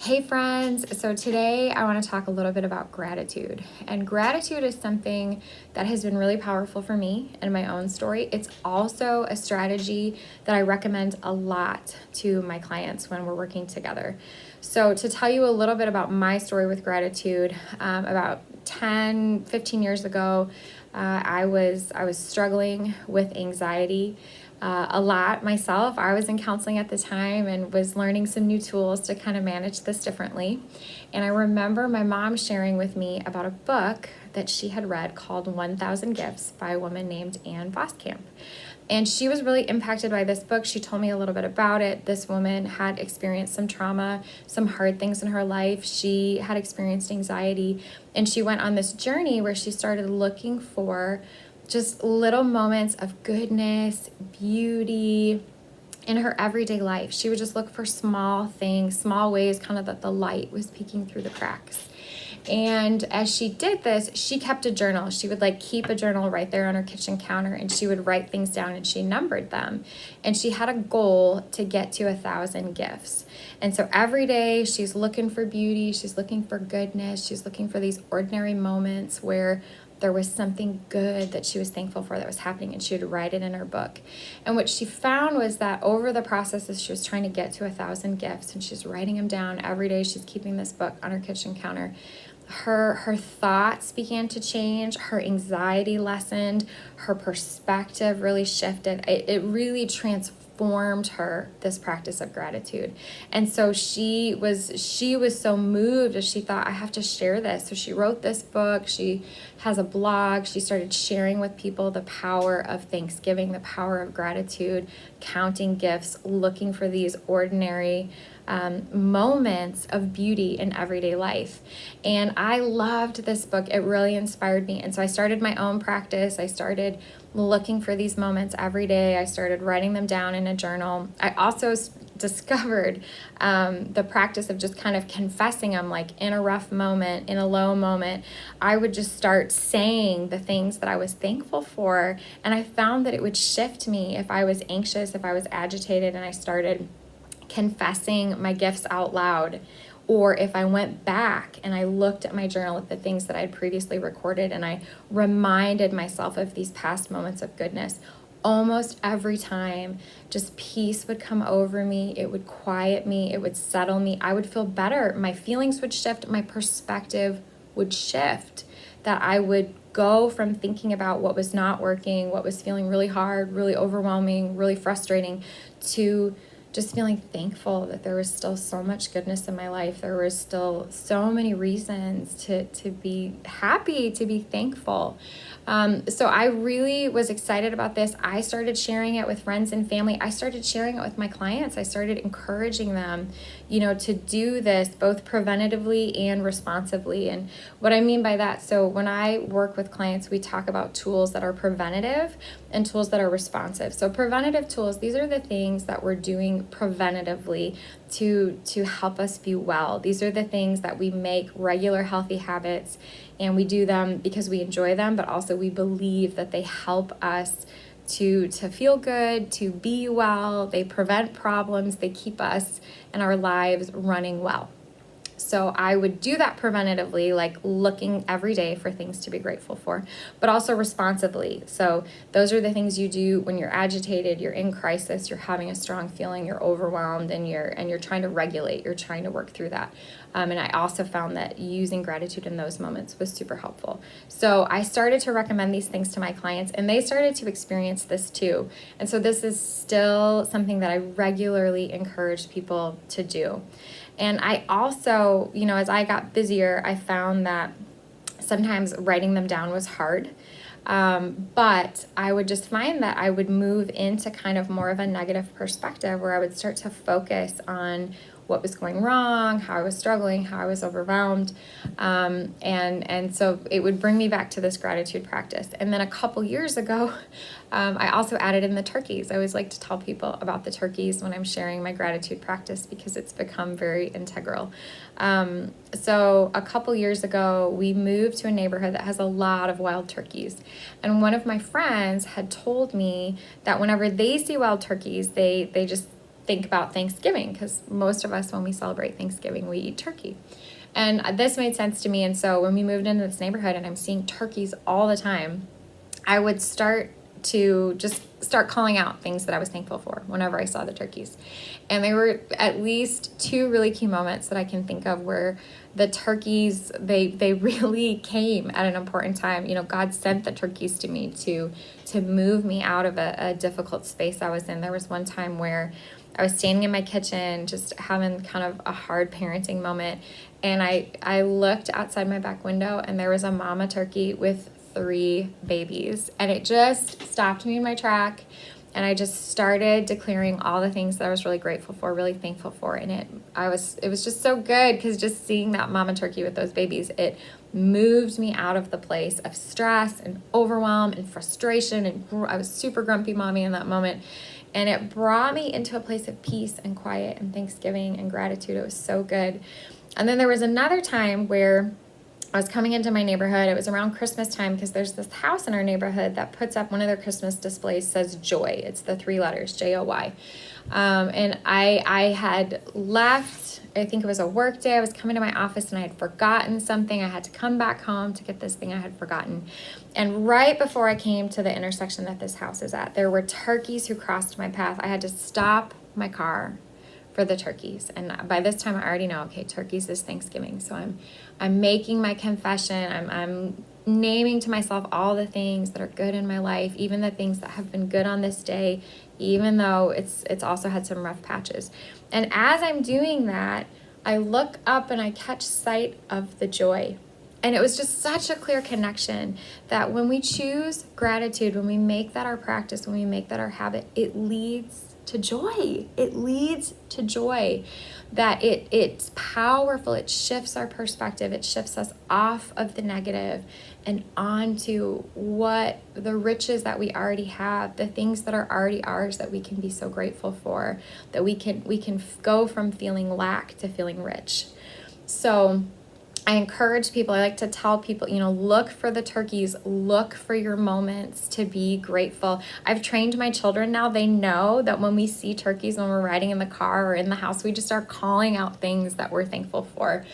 Hey friends, so today I want to talk a little bit about gratitude. And gratitude is something that has been really powerful for me in my own story. It's also a strategy that I recommend a lot to my clients when we're working together. So to tell you a little bit about my story with gratitude, about 10, 15 years ago, I was struggling with anxiety a lot myself. I was in counseling at the time and was learning some new tools to kind of manage this differently. And I remember my mom sharing with me about a book that she had read called 1000 Gifts by a woman named Anne Voskamp. And she was really impacted by this book. She told me a little bit about it. This woman had experienced some trauma, some hard things in her life. She had experienced anxiety, and she went on this journey where she started looking for just little moments of goodness, beauty in her everyday life. She would just look for small things, small ways, kind of that the light was peeking through the cracks. And as she did this, she kept a journal. She would keep a journal right there on her kitchen counter, and she would write things down and she numbered them. And she had a goal to get to 1,000 gifts. And so every day she's looking for beauty, she's looking for goodness, she's looking for these ordinary moments where there was something good that she was thankful for that was happening, and she would write it in her book. And what she found was that over the process, as she was trying to get to 1,000 gifts and she's writing them down every day, she's keeping this book on her kitchen counter, her thoughts began to change, her anxiety lessened, her perspective really shifted. It really transformed her, this practice of gratitude. And so she was so moved as she thought, I have to share this. So she wrote this book. She has a blog. She started sharing with people the power of Thanksgiving, the power of gratitude, counting gifts, looking for these ordinary moments of beauty in everyday life. And I loved this book. It really inspired me. And so I started my own practice. I started looking for these moments every day. I started writing them down in a journal. I also discovered the practice of just kind of confessing them, like in a rough moment, in a low moment. I would just start saying the things that I was thankful for. And I found that it would shift me if I was anxious, if I was agitated, and I started confessing my gifts out loud, or if I went back and I looked at my journal at the things that I had previously recorded and I reminded myself of these past moments of goodness. Almost every time, just peace would come over me. It would quiet me. It would settle me. I would feel better. My feelings would shift. My perspective would shift. That I would go from thinking about what was not working, what was feeling really hard, really overwhelming, really frustrating, to just feeling thankful that there was still so much goodness in my life. There was still so many reasons to be happy, to be thankful. So I really was excited about this. I started sharing it with friends and family. I started sharing it with my clients. I started encouraging them, to do this both preventatively and responsively. And what I mean by that, so when I work with clients, we talk about tools that are preventative and tools that are responsive. So preventative tools, these are the things that we're doing preventatively to help us be well. These are the things that we make regular healthy habits, and we do them because we enjoy them, but also we believe that they help us to feel good, to be well. They prevent problems. They keep us and our lives running well. So I would do that preventatively, like looking every day for things to be grateful for, but also responsively. So those are the things you do when you're agitated, you're in crisis, you're having a strong feeling, you're overwhelmed, and you're trying to regulate, you're trying to work through that. And I also found that using gratitude in those moments was super helpful. So I started to recommend these things to my clients, and they started to experience this too. And so this is still something that I regularly encourage people to do. And I also, as I got busier, I found that sometimes writing them down was hard. But I would just find that I would move into kind of more of a negative perspective, where I would start to focus on what was going wrong, how I was struggling, how I was overwhelmed. And so it would bring me back to this gratitude practice. And then a couple years ago, I also added in the turkeys. I always like to tell people about the turkeys when I'm sharing my gratitude practice, because it's become very integral. So a couple years ago, we moved to a neighborhood that has a lot of wild turkeys. And one of my friends had told me that whenever they see wild turkeys, they think about Thanksgiving, because most of us, when we celebrate Thanksgiving, we eat turkey. And this made sense to me. And so when we moved into this neighborhood and I'm seeing turkeys all the time, I would start calling out things that I was thankful for whenever I saw the turkeys. And there were at least two really key moments that I can think of where the turkeys, they really came at an important time. You know, God sent the turkeys to me to move me out of a difficult space I was in. There was one time where I was standing in my kitchen, just having kind of a hard parenting moment. And I looked outside my back window and there was a mama turkey with 3 babies. And it just stopped me in my track. And I just started declaring all the things that I was really grateful for, really thankful for. And it was just so good, because just seeing that mama turkey with those babies, it moved me out of the place of stress and overwhelm and frustration. And I was super grumpy mommy in that moment. And it brought me into a place of peace and quiet and thanksgiving and gratitude. It was so good. And then there was another time where I was coming into my neighborhood. It was around Christmas time, because there's this house in our neighborhood that puts up one of their Christmas displays, says Joy. It's the 3 letters, Joy. And I had left, I think it was a work day. I was coming to my office and I had forgotten something. I had to come back home to get this thing I had forgotten. And right before I came to the intersection that this house is at, there were turkeys who crossed my path. I had to stop my car for the turkeys. And by this time I already know, okay, turkeys is Thanksgiving. So I'm making my confession. I'm naming to myself all the things that are good in my life, even the things that have been good on this day, even though it's also had some rough patches. And as I'm doing that, I look up and I catch sight of the joy. And it was just such a clear connection that when we choose gratitude, when we make that our practice, when we make that our habit, it leads to joy. It leads to joy. That it's powerful. It shifts our perspective. It shifts us off of the negative and onto what the riches that we already have, the things that are already ours that we can be so grateful for, that we can go from feeling lack to feeling rich. So I encourage people, I like to tell people, look for the turkeys, look for your moments to be grateful. I've trained my children now. They know that when we see turkeys, when we're riding in the car or in the house, we just start calling out things that we're thankful for.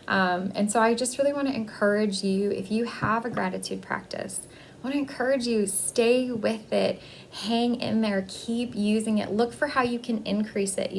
And so I just really want to encourage you, if you have a gratitude practice, I want to encourage you, stay with it, hang in there, keep using it, look for how you can increase it.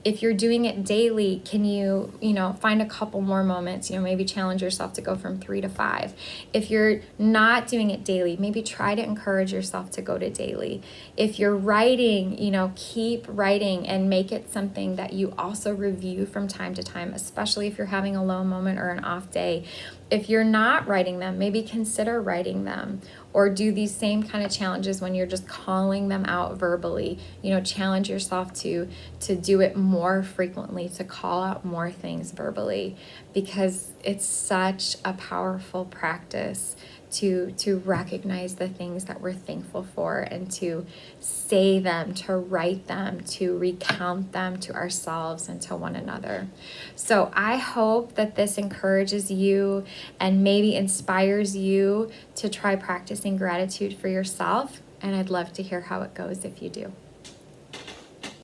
If you're doing it daily, can you, find a couple more moments, maybe challenge yourself to go from 3 to 5. If you're not doing it daily, maybe try to encourage yourself to go to daily. If you're writing, keep writing and make it something that you also review from time to time, especially if you're having a low moment or an off day. If you're not writing them, maybe consider writing them, or do these same kind of challenges when you're just calling them out verbally. Challenge yourself to do it more frequently, to call out more things verbally, because it's such a powerful practice to recognize the things that we're thankful for and to say them, to write them, to recount them to ourselves and to one another. So I hope that this encourages you and maybe inspires you to try practicing gratitude for yourself. And I'd love to hear how it goes if you do.